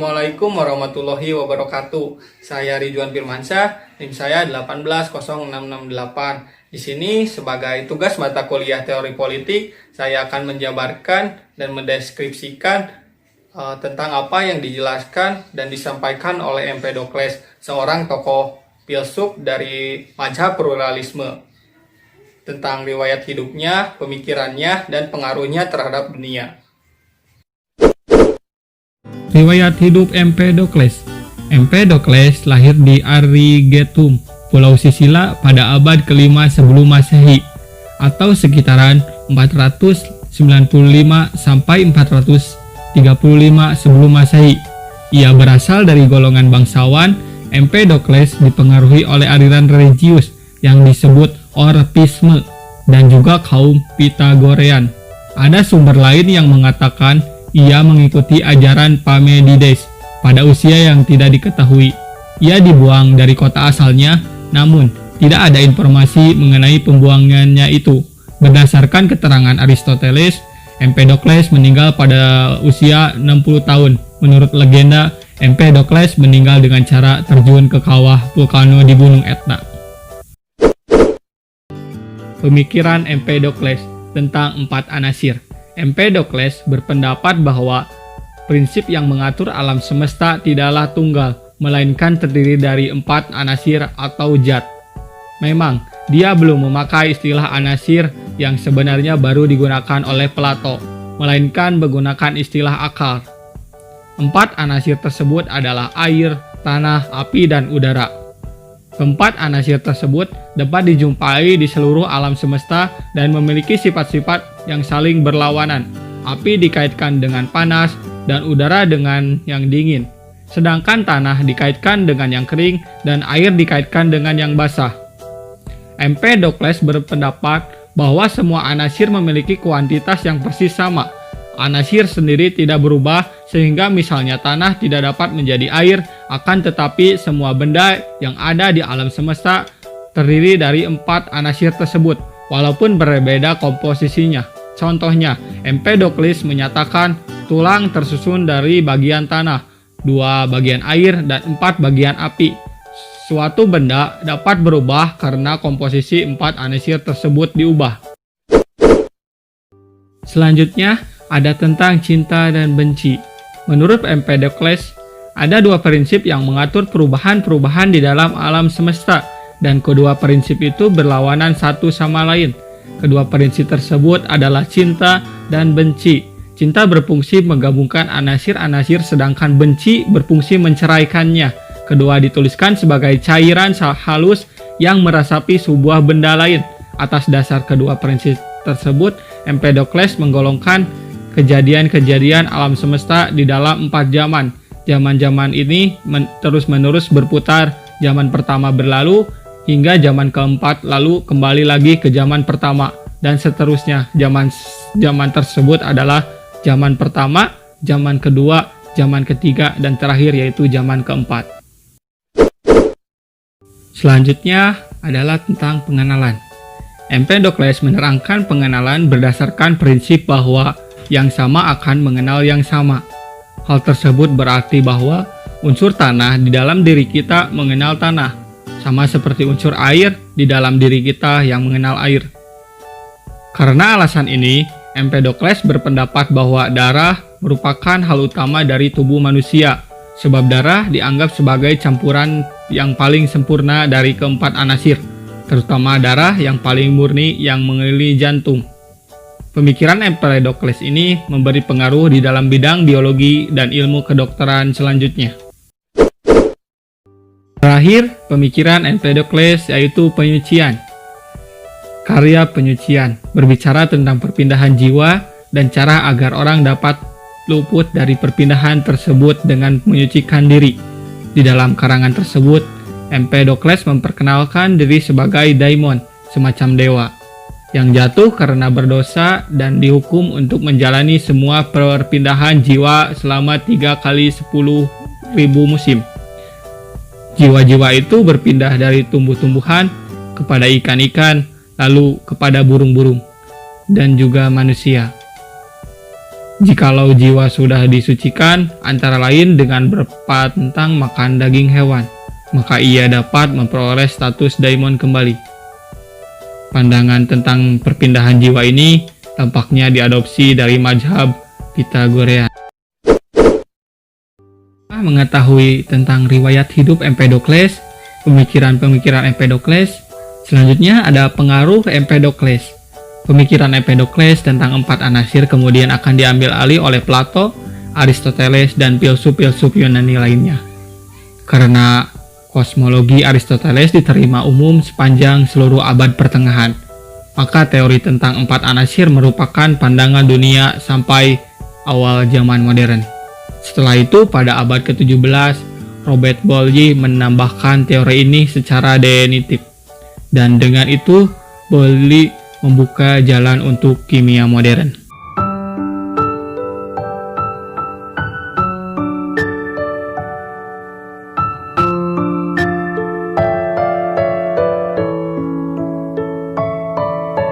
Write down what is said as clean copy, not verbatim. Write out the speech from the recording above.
Assalamualaikum warahmatullahi wabarakatuh. Saya Ridwan Firmansyah, NIM saya 1800668. Di sini sebagai tugas mata kuliah teori politik, saya akan menjabarkan dan mendeskripsikan tentang apa yang dijelaskan dan disampaikan oleh Empedokles, seorang tokoh filsuf dari mazhab pluralisme, tentang riwayat hidupnya, pemikirannya, dan pengaruhnya terhadap dunia. Riwayat hidup Empedokles. Empedokles lahir di Arigetum, Pulau Sisila pada abad ke-5 sebelum Masehi atau sekitaran 495 sampai 435 sebelum Masehi. Ia berasal dari golongan bangsawan. Empedokles dipengaruhi oleh aliran religius yang disebut Orpisme dan juga kaum Pitagorean. Ada sumber lain yang mengatakan ia mengikuti ajaran Parmenides pada usia yang tidak diketahui. Ia dibuang dari kota asalnya, namun tidak ada informasi mengenai pembuangannya itu. Berdasarkan keterangan Aristoteles, Empedokles meninggal pada usia 60 tahun. Menurut legenda, Empedokles meninggal dengan cara terjun ke kawah vulkano di Gunung Etna. Pemikiran Empedokles tentang 4 anasir. Empedokles berpendapat bahwa prinsip yang mengatur alam semesta tidaklah tunggal, melainkan terdiri dari 4 anasir atau zat. Memang, dia belum memakai istilah anasir yang sebenarnya baru digunakan oleh Plato, melainkan menggunakan istilah akal. 4 anasir tersebut adalah air, tanah, api, dan udara. Keempat anasir tersebut dapat dijumpai di seluruh alam semesta dan memiliki sifat-sifat yang saling berlawanan. Api dikaitkan dengan panas dan udara dengan yang dingin. Sedangkan tanah dikaitkan dengan yang kering dan air dikaitkan dengan yang basah. Empedokles berpendapat bahwa semua anasir memiliki kuantitas yang persis sama. Anasir sendiri tidak berubah, sehingga misalnya tanah tidak dapat menjadi air, akan tetapi semua benda yang ada di alam semesta terdiri dari 4 anasir tersebut, walaupun berbeda komposisinya. Contohnya, Empedokles menyatakan tulang tersusun dari bagian tanah, 2 bagian air, dan 4 bagian api. Suatu benda dapat berubah karena komposisi 4 anasir tersebut diubah. Selanjutnya, ada tentang cinta dan benci. Menurut Empedokles, ada 2 prinsip yang mengatur perubahan-perubahan di dalam alam semesta, dan kedua prinsip itu berlawanan satu sama lain. Kedua prinsip tersebut adalah cinta dan benci. Cinta berfungsi menggabungkan anasir-anasir, sedangkan benci berfungsi menceraikannya. Kedua dituliskan sebagai cairan halus yang meresapi sebuah benda lain. Atas dasar kedua prinsip tersebut, Empedokles menggolongkan kejadian-kejadian alam semesta di dalam 4 zaman. Zaman-zaman ini terus-menerus berputar. Zaman pertama berlalu hingga zaman keempat, lalu kembali lagi ke zaman pertama, dan seterusnya. Zaman tersebut adalah zaman pertama, zaman kedua, zaman ketiga, dan terakhir yaitu zaman keempat. Selanjutnya adalah tentang pengenalan. Empedokles menerangkan pengenalan berdasarkan prinsip bahwa yang sama akan mengenal yang sama. Hal tersebut berarti bahwa unsur tanah di dalam diri kita mengenal tanah, sama seperti unsur air di dalam diri kita yang mengenal air. Karena alasan ini, Empedokles berpendapat bahwa darah merupakan hal utama dari tubuh manusia, sebab darah dianggap sebagai campuran yang paling sempurna dari keempat anasir, terutama darah yang paling murni yang mengelilingi jantung. Pemikiran Empedokles ini memberi pengaruh di dalam bidang biologi dan ilmu kedokteran selanjutnya. Terakhir, pemikiran Empedokles yaitu penyucian. Karya penyucian berbicara tentang perpindahan jiwa dan cara agar orang dapat luput dari perpindahan tersebut dengan menyucikan diri. Di dalam karangan tersebut, Empedokles memperkenalkan diri sebagai daimon, semacam dewa, yang jatuh karena berdosa dan dihukum untuk menjalani semua perpindahan jiwa selama 3 kali 10.000 musim. Jiwa-jiwa itu berpindah dari tumbuh-tumbuhan kepada ikan-ikan, lalu kepada burung-burung, dan juga manusia. Jikalau jiwa sudah disucikan, antara lain dengan berpantang makan daging hewan, maka ia dapat memperoleh status daimon kembali. Pandangan tentang perpindahan jiwa ini tampaknya diadopsi dari mazhab Pythagorean. Mengetahui tentang riwayat hidup Empedokles, pemikiran-pemikiran Empedokles, selanjutnya ada pengaruh Empedokles. Pemikiran Empedokles tentang 4 anasir kemudian akan diambil alih oleh Plato, Aristoteles, dan filsuf-filsuf Yunani lainnya. Karena kosmologi Aristoteles diterima umum sepanjang seluruh abad pertengahan, maka teori tentang 4 anasir merupakan pandangan dunia sampai awal zaman modern. Setelah itu, pada abad ke-17, Robert Boyle menambahkan teori ini secara definitif. Dan dengan itu, Boyle membuka jalan untuk kimia modern.